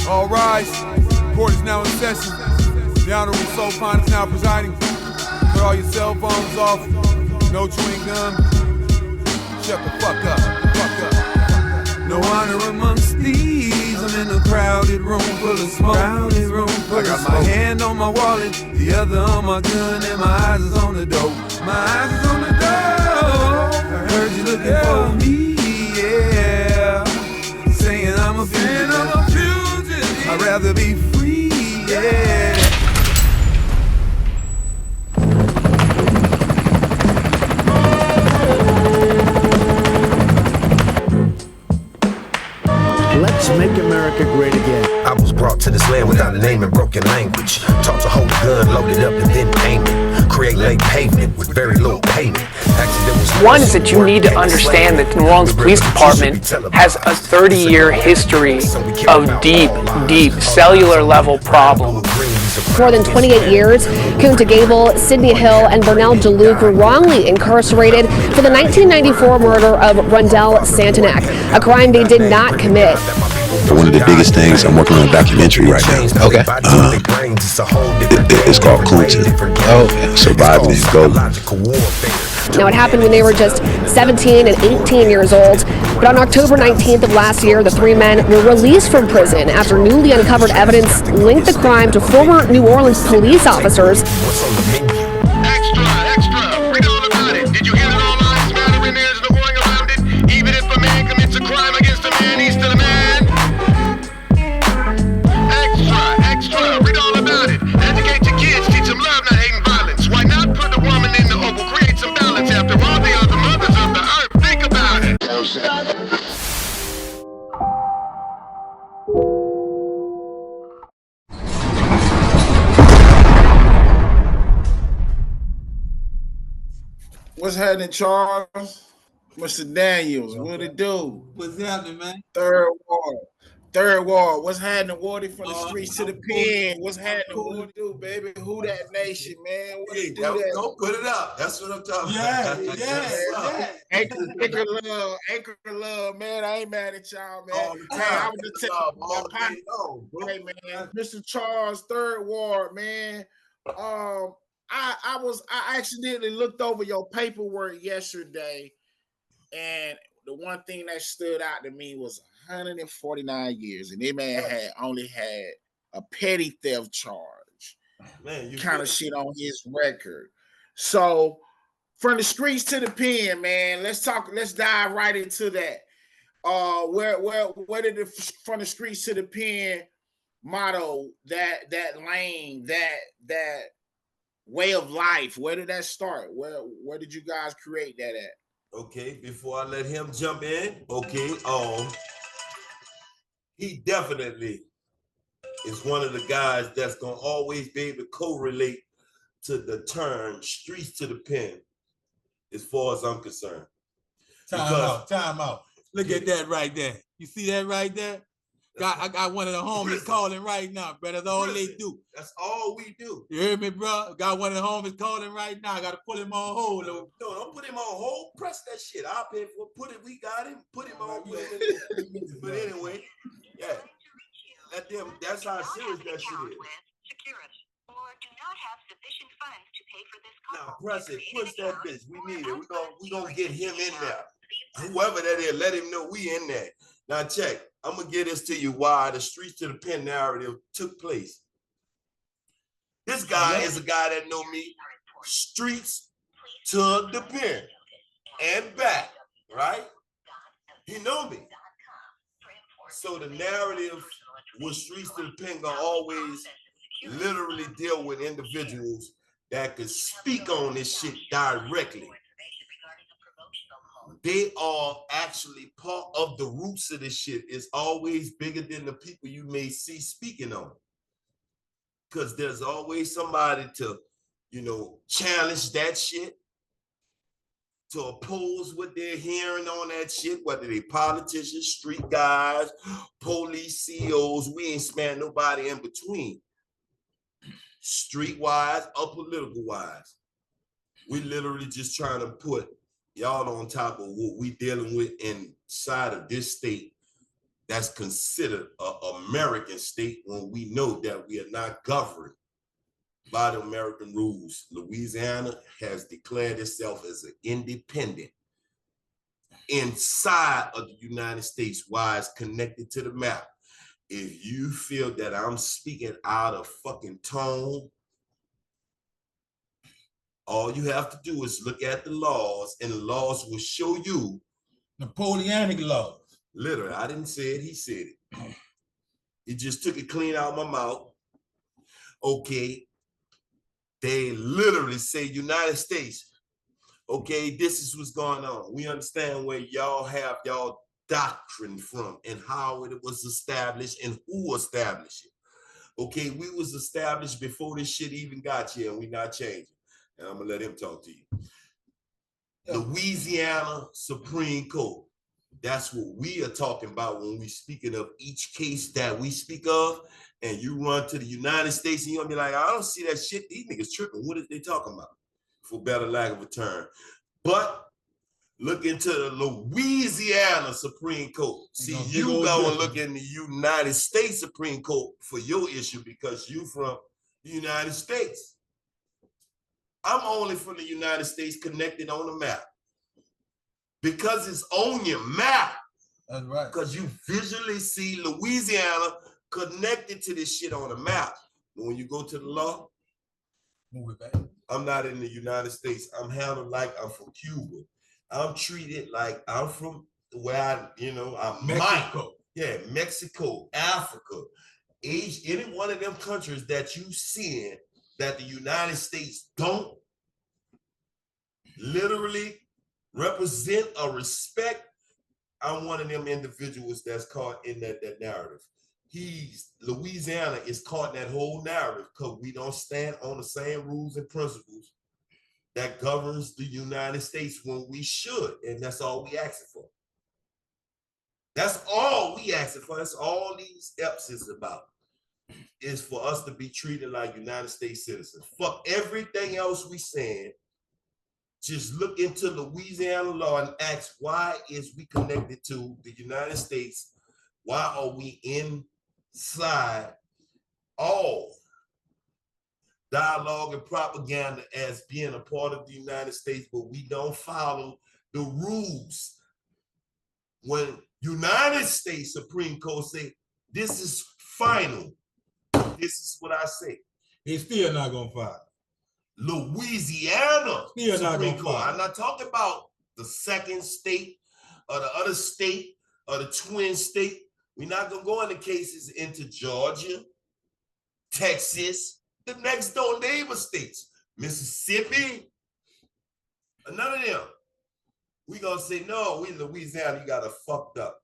All rise. Court is now in session. The Honorable Soul Pine is now presiding. Put all your cell phones off. No chewing gum. Shut the fuck up. Fuck up. No honor amongst thieves. I'm in a crowded room full of smoke. I got my hand on my wallet, the other on my gun, and my eyes is on the dope. My eyes is on the dope. I heard you looking for me, yeah. Saying I'm a fugitive. I'd rather be free, yeah. Let's make America great again. I was brought to this land without a name and broken language. Taught to hold a gun, load it up and then aim it. Create late pavement with very little payment. One is that you need to understand that the New Orleans Police Department has a 30-year history of deep cellular level problems. More than 28 years, Kunta Gable, Sidney Hill, and Bernell DeLuke were wrongly incarcerated for the 1994 murder of Rondell Santenac, a crime they did not commit. One of the biggest things, I'm working on a documentary right now. Okay. It's called Kunta. Oh, Surviving Angola. Now, it happened when they were just 17 and 18 years old. But on October 19th of last year, the three men were released from prison after newly uncovered evidence linked the crime to former New Orleans police officers. Extra, read all about it. Did you hear that all lives matter and there's no going around it? Even if a man commits a crime against a man, he's still a man. Extra, read all about it. Educate your kids, teach them love, not hate and violence. Why not put a woman in the oval, create some balance? After all, they are the mothers of the earth. Think about it. What's happening, Charles? Mr. Daniels, what it do? What's happening, man? Third Ward. What's happening, Wardy? From the streets to the pen. What's happening? What it do, baby? Who that nation, man? What it do? Don't put it up. That's what I'm talking about. Yeah. Anchor love, man. I ain't mad at y'all, man. Hey, I was just telling my partner. Hey, man, Mr. Charles, Third Ward, man. I accidentally looked over your paperwork yesterday, and the one thing that stood out to me was 149 years, and this man only had a petty theft charge. Man, you kind of shit on his record. So from the streets to the pen, man, let's dive right into that. Where did the from the streets to the pen motto, that lane, that way of life, where did that start? Where did you guys create that at? Okay, before I let him jump in, okay, he definitely is one of the guys that's gonna always be able to correlate to the term streets to the pen, as far as I'm concerned. Time out. Look at that right there. You see that right there? I got one of the homies calling right now, bro. That's all they do. That's all we do. You hear me, bro? Got one of the homies calling right now. I got to put him on hold. No, don't put him on hold. Press that shit. I'll pay for it. We got him. Put him on. But anyway, yeah. That's how serious that shit is. Now press it. Push that bitch. We need it. We gonna get him in there. Whoever that is, let him know we in there. Now check. I'm gonna get this to you why the streets to the pen narrative took place. This guy is a guy that know me streets to the pen and back, right? He know me. So the narrative with streets to the pen gonna always literally deal with individuals that could speak on this shit directly. They are actually part of the roots of this shit. It's always bigger than the people you may see speaking on. Because there's always somebody to, challenge that shit, to oppose what they're hearing on that shit, whether they politicians, street guys, police, CEOs, we ain't sparing nobody in between. Street-wise or political-wise. We literally just trying to put y'all on top of what we dealing with inside of this state that's considered an American state when we know that we are not governed by the American rules. Louisiana has declared itself as an independent inside of the United States. Why it's connected to the map. If you feel that I'm speaking out of fucking tone, all you have to do is look at the laws, and the laws will show you. Napoleonic laws. Literally, I didn't say it, he said it. He just took it clean out of my mouth. Okay, they literally say United States. Okay, this is what's going on. We understand where y'all have y'all doctrine from and how it was established and who established it. Okay, we was established before this shit even got here, and we not changing. And I'm gonna let him talk to you. Louisiana Supreme Court. That's what we are talking about when we speaking of each case that we speak of. And you run to the United States and you're gonna be like, I don't see that shit. These niggas tripping. What are they talking about? For better lack of a term. But look into the Louisiana Supreme Court. See, you go and look in the United States Supreme Court for your issue because you from the United States. I'm only from the United States connected on the map. Because it's on your map. That's right. Because you visually see Louisiana connected to this shit on the map. But when you go to the law, move it back. I'm not in the United States. I'm handled like I'm from Cuba. I'm treated like I'm from where I'm Mexico. Mexico, Africa, Asia, any one of them countries that you see that the United States don't literally represent or respect. I'm one of them individuals that's caught in that narrative. Louisiana is caught in that whole narrative because we don't stand on the same rules and principles that governs the United States when we should. And that's all we asking for. That's all we asking for. That's all these EPs is about, is for us to be treated like United States citizens. Fuck everything else we saying. Just look into Louisiana law and ask, why is we connected to the United States? Why are we inside all dialogue and propaganda as being a part of the United States, but we don't follow the rules? When United States Supreme Court say, this is final, this is what I say. They're still not gonna follow. Louisiana Supreme Court. I'm not talking about the second state or the other state or the twin state. We're not gonna go into cases into Georgia, Texas, the next door neighbor states, Mississippi, none of them. We gonna say, no, we in Louisiana, you got it fucked up.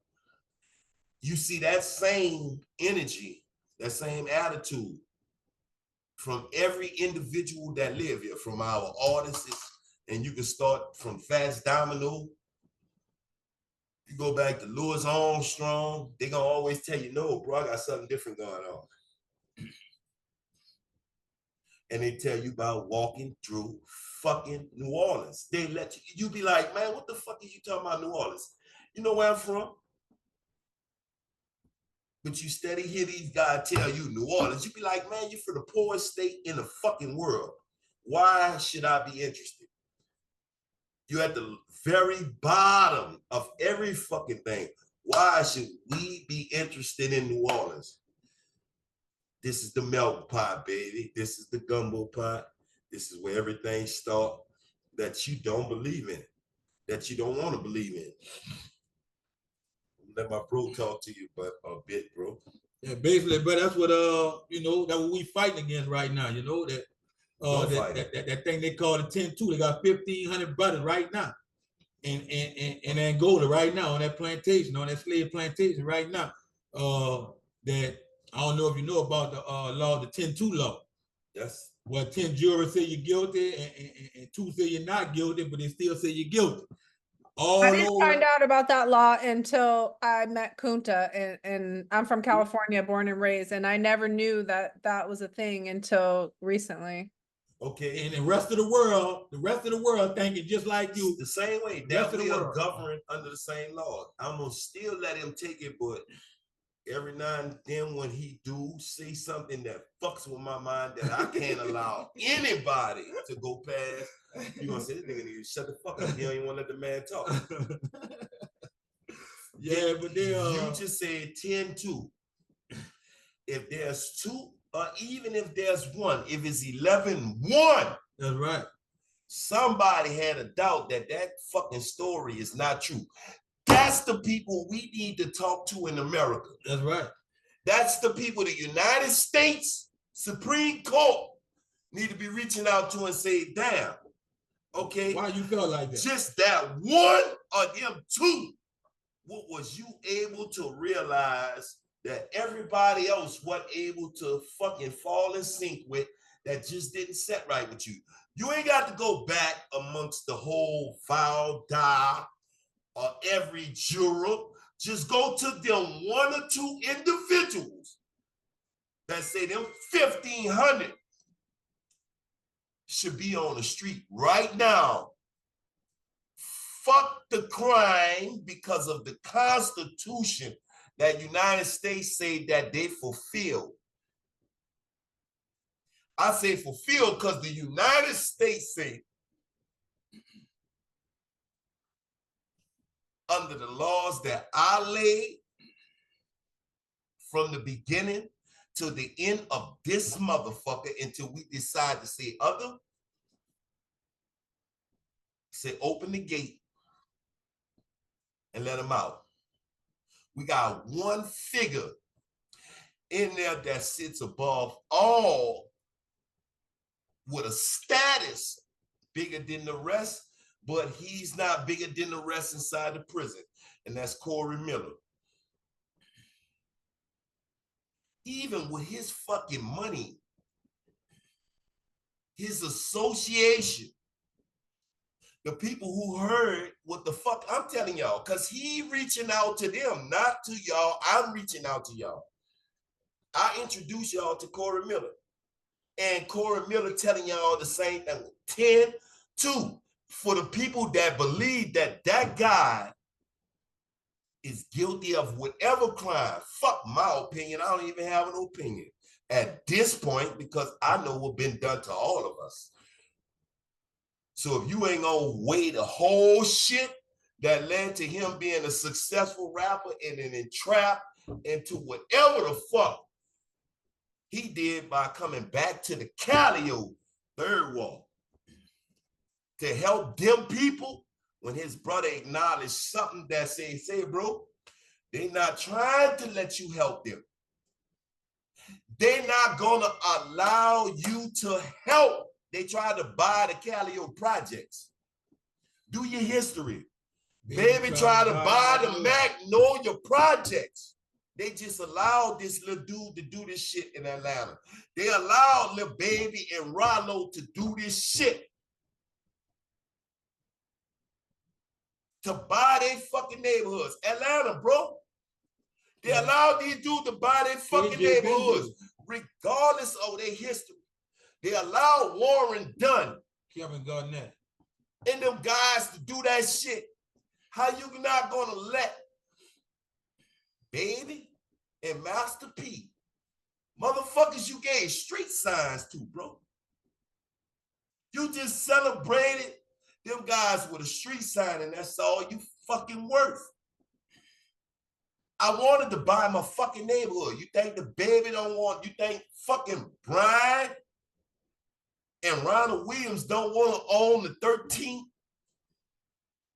You see that same energy, that same attitude from every individual that live here, from our artists, and you can start from Fats Domino. You go back to Louis Armstrong, they gonna always tell you, no, bro, I got something different going on. And they tell you about walking through fucking New Orleans. They let you be like, man, what the fuck are you talking about New Orleans? You know where I'm from? But you steady hear these guys tell you New Orleans. You be like, man, you're from the poorest state in the fucking world. Why should I be interested? You're at the very bottom of every fucking thing. Why should we be interested in New Orleans? This is the melting pot, baby. This is the gumbo pot. This is where everything starts that you don't believe in, that you don't want to believe in. Let my bro talk to you, but a bit, bro. Yeah, basically, but that's what that's what we fighting against right now. You know that that thing they call the 10-2. They got 1,500 brothers right now in Angola right now on that plantation, on that slave plantation right now. That I don't know if you know about the law, the 10-2 law. Yes. Well, 10 jurors say you're guilty, and 2 say you're not guilty, but they still say you're guilty. I didn't find out about that law until I met Kunta, and I'm from California, born and raised, and I never knew that that was a thing until recently. Okay. And the rest of the world thinking just like you. The same way. That we are governed under the same law. I'm gonna still let him take it, but every now and then when he do say something that fucks with my mind that I can't allow anybody to go past, you gonna say this nigga need to shut the fuck up. You don't even want to let the man talk. Yeah, but they you just said 10-2. If there's 2, or even if there's 1, if it's 11-1, that's right. Somebody had a doubt that that fucking story is not true. That's the people we need to talk to in America. That's right. That's the people the United States Supreme Court need to be reaching out to and say, damn, okay. Why you feel like that? Just that 1 or them 2. What was you able to realize that everybody else wasn't able to fucking fall in sync with, that just didn't set right with you? You ain't got to go back amongst the whole file die or every juror. Just go to them 1 or 2 individuals that say them 1,500 should be on the street right now. Fuck the crime because of the Constitution that United States say that they fulfill. I say fulfill because the United States say under the laws that I laid from the beginning to the end of this motherfucker until we decide to say other, say open the gate and let them out. We got one figure in there that sits above all with a status bigger than the rest, but he's not bigger than the rest inside the prison, and that's Corey Miller. Even with his fucking money, his association, the people who heard what the fuck I'm telling y'all, because he reaching out to them, not to y'all. I'm reaching out to y'all. I introduce y'all to Corey Miller. And Corey Miller telling y'all the same thing. 10-2 for the people that believe that that guy is guilty of whatever crime. Fuck my opinion. I don't even have an opinion at this point because I know what's been done to all of us. So if you ain't gonna weigh the whole shit that led to him being a successful rapper and then entrapped into whatever the fuck he did by coming back to the Calio third wall to help them people when his brother acknowledged something that say, bro, they not trying to let you help them. They're not gonna allow you to help. They tried to buy the Calio projects. Do your history. Baby tried to buy the Magnolia projects. They just allowed this little dude to do this shit in Atlanta. They allowed Lil Baby and Rollo to do this shit. To buy their fucking neighborhoods. Atlanta, bro. They allowed these dudes to buy their fucking neighborhoods, regardless of their history. They allowed Warren Dunn, Kevin Garnett, and them guys to do that shit. How you not gonna let Baby and Master P, motherfuckers you gave street signs to, bro? You just celebrated them guys with a street sign and that's all you fucking worth. I wanted to buy my fucking neighborhood. You think the Baby don't want, you think fucking Brian and Ronald Williams don't want to own the 13th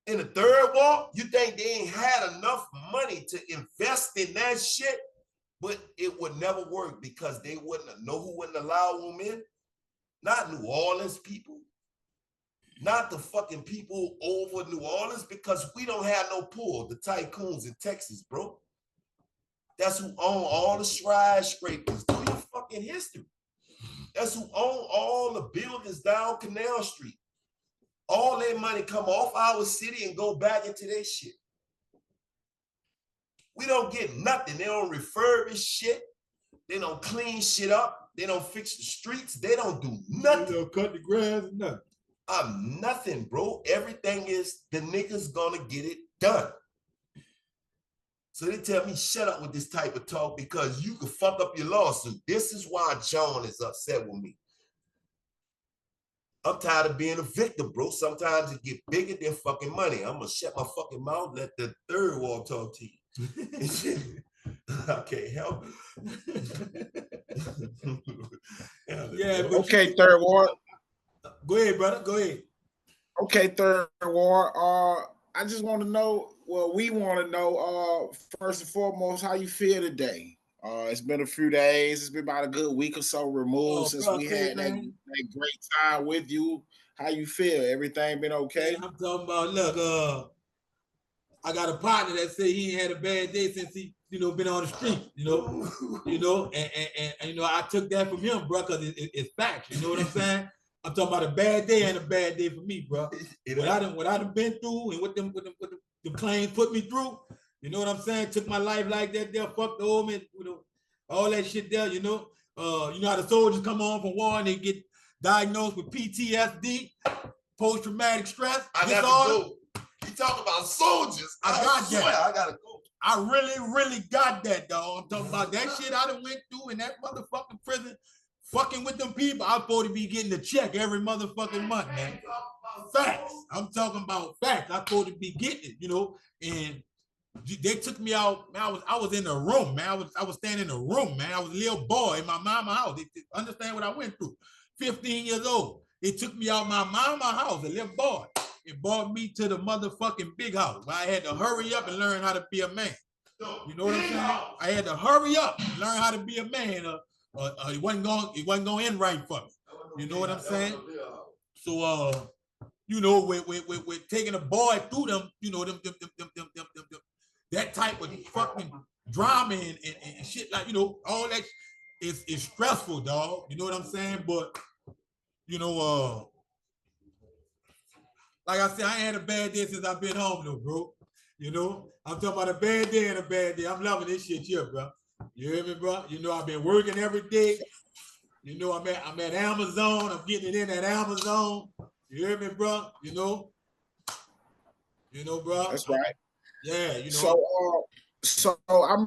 in the third wall? You think they ain't had enough money to invest in that shit? But it would never work because they wouldn't know who wouldn't allow them in. Not New Orleans people. Not the fucking people over New Orleans because we don't have no pull. The tycoons in Texas, bro. That's who own all the skyscrapers. Do your fucking history. That's who own all the buildings down Canal Street. All their money come off our city and go back into their shit. We don't get nothing. They don't refurbish shit. They don't clean shit up. They don't fix the streets. They don't do nothing. They don't cut the grass, nothing. Nothing, bro. Everything is the niggas gonna get it done. So they tell me, shut up with this type of talk because you can fuck up your lawsuit. This is why John is upset with me. I'm tired of being a victim, bro. Sometimes it get bigger than fucking money. I'm gonna shut my fucking mouth, let the third wall talk to you. I can't help it. Yeah, but okay, third ward. Go ahead, brother. Go ahead. Okay, third ward. I just want to know. Well, we want to know. First and foremost, how you feel today? It's been a few days. It's been about a good week or so removed since we had that great time with you. How you feel? Everything been okay? Man, I'm talking about. Look, I got a partner that said he ain't had a bad day since he, been on the street. And I took that from him, bro, because it's facts. You know what I'm saying? I'm talking about a bad day and a bad day for me, bro. What I done been through and what the claims put me through. You know what I'm saying? Took my life like that there, fuck the old man, all that shit there, You know how the soldiers come home from war and they get diagnosed with PTSD, post-traumatic stress. I got to go. You talk about soldiers. I got that. I gotta go. I really got that, dog. I'm talking about that shit I done went through in that motherfucking prison, fucking with them people. I'm supposed to be getting a check every motherfucking month, man. Facts. I'm talking about facts. I'm supposed to be getting it, and they took me out. Man, I was in a room, man. I was standing in a room, man. I was a little boy in my mama's house. They understand what I went through. 15 years old. They took me out my mama's house, a little boy. It brought me to the motherfucking big house where I had to hurry up and learn how to be a man. You know what I'm saying? I had to hurry up and learn how to be a man. It wasn't going to end right for me. You know what I'm saying? So with taking a boy through them, that type of fucking drama and shit, like, all that is stressful, dog. You know what I'm saying? But like I said, I ain't had a bad day since I've been home, though, bro. I'm talking about a bad day and a bad day. I'm loving this shit here, bro. You hear me, bro? I've been working every day. I'm at Amazon. I'm getting it in at Amazon. You hear me, bro? Bro. That's right. Yeah, So I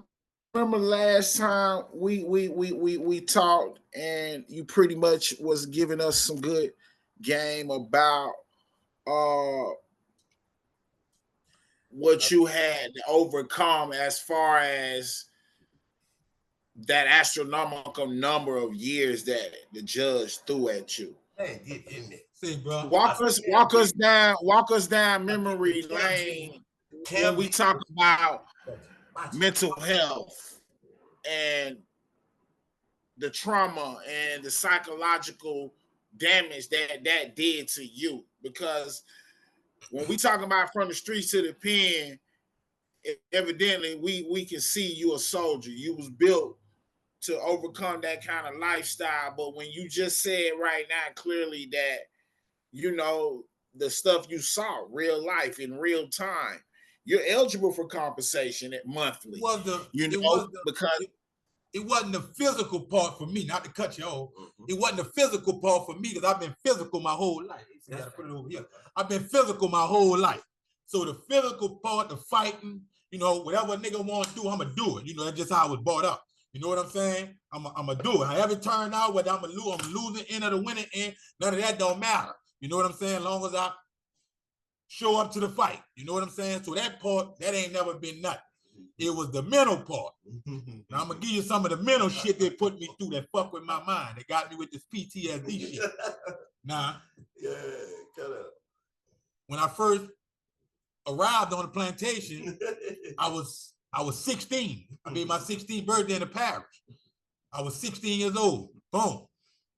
remember last time we talked, and you pretty much was giving us some good game about what you had to overcome as far as that astronomical number of years that the judge threw at you. Hey, get in there. See, bro. Walk us down memory lane when we talk about mental health and the trauma and the psychological damage that did to you. Because when we talk about from the streets to the pen, evidently we can see you a soldier. You was built to overcome that kind of lifestyle. But when you just said right now clearly that, the stuff you saw, real life in real time, you're eligible for compensation at monthly. Because it wasn't the physical part for me, not to cut you off. It wasn't the physical part for me because I've been physical my whole life. I gotta put it over here. I've been physical my whole life. So the physical part, the fighting, whatever a nigga want to do, I'm going to do it. That's just how I was brought up. You know what I'm saying? I'm going to do it. However it turned out, whether I'm losing end or the winning end, none of that don't matter. You know what I'm saying? As long as I show up to the fight. You know what I'm saying? So that part, that ain't never been nothing. It was the mental part. Now I'm going to give you some of the mental shit they put me through that fuck with my mind. They got me with this PTSD shit. Now, when I first arrived on the plantation, I was 16. I made my 16th birthday in the parish. I was 16 years old. Boom.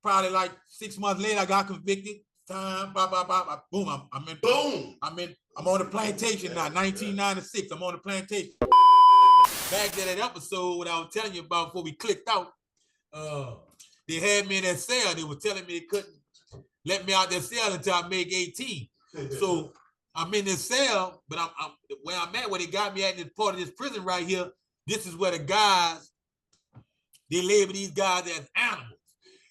Probably like 6 months later, I got convicted. Time, boom. I'm on the plantation now. 1996. I'm on the plantation. Back to that episode what I was telling you about before we clicked out. They had me in that cell. They were telling me they couldn't let me out that cell until I make 18. So I'm in this cell, but I'm where I'm at, where they got me at in this part of this prison right here. This is where the guys, they label these guys as animals.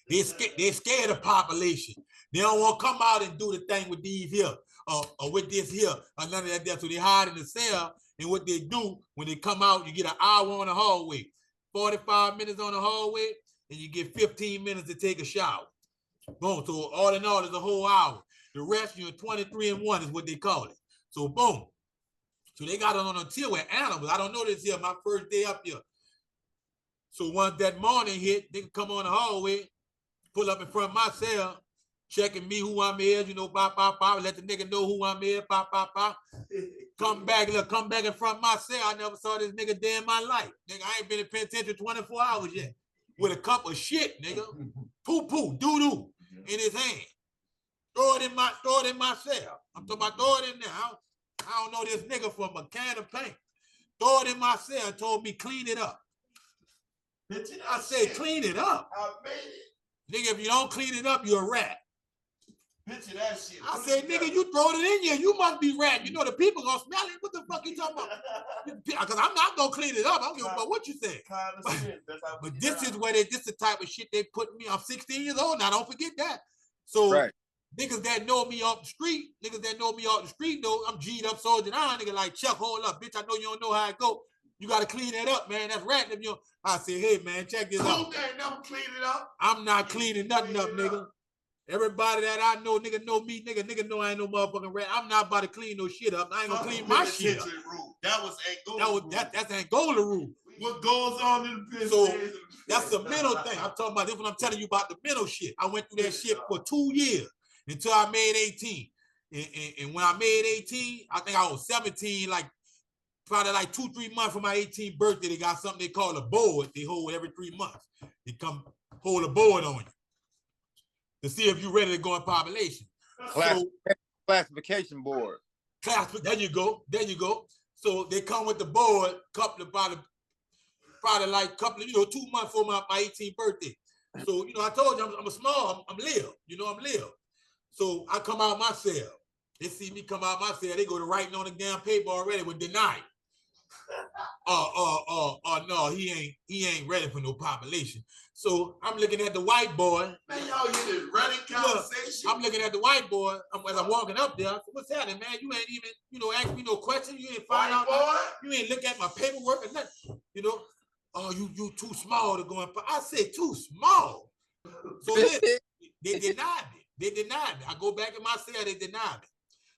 They're scared of population. They don't want to come out and do the thing with these here or with this here or none of that there. So they hide in the cell And what they do, when they come out, you get an hour on the hallway, 45 minutes on the hallway, and you get 15 minutes to take a shower. Boom. So all in all, it's a whole hour. The rest, you're 23 and 1 is what they call it. So boom. So they got it on a tier with animals. I don't know this here, my first day up here. So once that morning hit, they can come on the hallway, pull up in front of my cell, checking me who I'm here, you know, pop, let the nigga know who I'm here, pop. Come back in front of my cell. I never saw this nigga day in my life. Nigga, I ain't been in penitentiary 24 hours yet. With a cup of shit, nigga. Poo-poo, doo-doo in his hand. Throw it in my cell. I'm talking about throw it in there. I don't know this nigga from a can of paint. Throw it in my cell and told me clean it up. I said clean it up. I made it. Nigga, if you don't clean it up, you're a rat. Picture that shit. I said, nigga, you throw it in here, you must be rat. You know the people gonna smell it. What the fuck you talking about? Because I'm not gonna clean it up. I don't give a fuck what you say. But this is the type of shit they put me. I'm 16 years old now. Don't forget that. So niggas that know me off the street, know I'm G'd up, soldier down. Nigga like Chuck, hold up, bitch. I know you don't know how it go. You gotta clean that up, man. That's ratting if you. I said, hey man, check this out. Never clean it up. I'm not cleaning nothing up, nigga. Everybody that I know, nigga know me, nigga know I ain't no motherfucking rat. I'm not about to clean no shit up. I ain't gonna clean my shit up. That was Angola rule. That's Angola rule. What goes on in the business? So that's the mental thing. I'm talking about this when I'm telling you about the mental shit. I went through that shit for 2 years until I made 18. And when I made 18, I think I was 17, like probably like 2-3 months from my 18th birthday, they got something they call a board. They hold every 3 months. They come hold a board on you to see if you're ready to go in population. Classification board. There you go. So they come with the board, probably like 2 months for my 18th birthday. So, I told you I'm a small, I'm Lil. I'm Lil. So I come out my cell. They see me come out my cell, they go to writing on the damn paper already with denied. No, he ain't ready for no population. So I'm looking at the white boy. Man, y'all hear this running conversation? I'm looking at the white boy as I'm walking up there. I said, what's happening, man? You ain't even, ask me no questions. You ain't find out. You ain't look at my paperwork or nothing. Oh, you too small to go in. I said, too small. So they denied me. I go back in my cell, they denied me.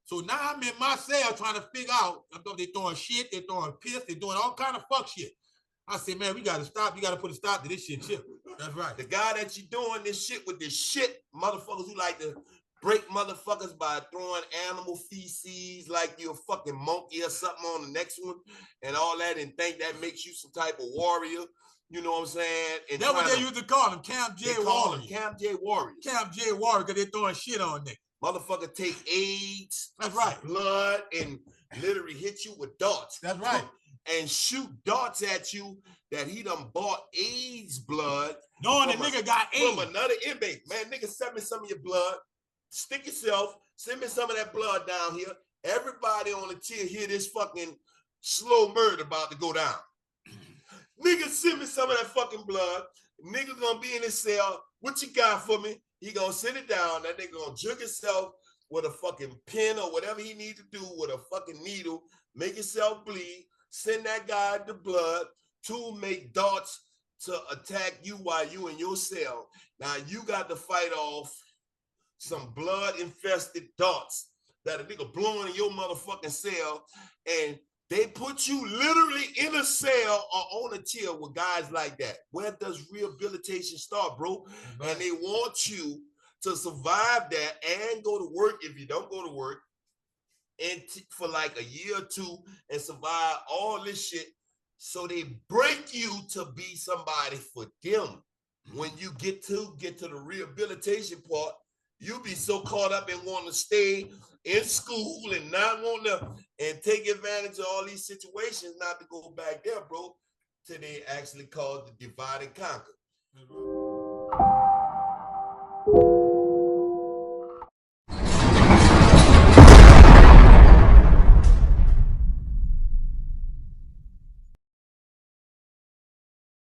So now I'm in my cell trying to figure out, they throwing shit, they throwing piss, they doing all kind of fuck shit. I said, man, we got to stop. You got to put a stop to this shit, too. That's right. The guy that you doing this shit with, this shit, motherfuckers who like to break motherfuckers by throwing animal feces like you're a fucking monkey or something on the next one and all that, and think that makes you some type of warrior. You know what I'm saying? And that's what they used to call them, Camp J Warriors. Camp J Warriors. Camp J Warriors, because they throwing shit on niggas. Motherfucker take AIDS, that's right, blood, and literally hit you with darts. That's right. And shoot darts at you that he done bought AIDS blood. Knowing the nigga got AIDS. From another inmate. Man, nigga, send me some of your blood. Stick yourself. Send me some of that blood down here. Everybody on the tier hear this fucking slow murder about to go down. Nigga, send me some of that fucking blood. Nigga gonna be in his cell. What you got for me? He gonna sit it down. That nigga gonna jerk himself with a fucking pin or whatever he need to do with a fucking needle. Make himself bleed. Send that guy the blood to make darts to attack you while you in your cell. Now you got to fight off some blood-infested darts that a nigga blowing in your motherfucking cell, and they put you literally in a cell or on a tier with guys like that. Where does rehabilitation start, bro? Right. And they want you to survive that and go to work if you don't go to work, and for like a year or two and survive all this shit. So they break you to be somebody for them. When you get to the rehabilitation part, you'll be so caught up in wanting to stay in school and not want to and take advantage of all these situations not to go back there, bro, till they actually call the divide and conquer.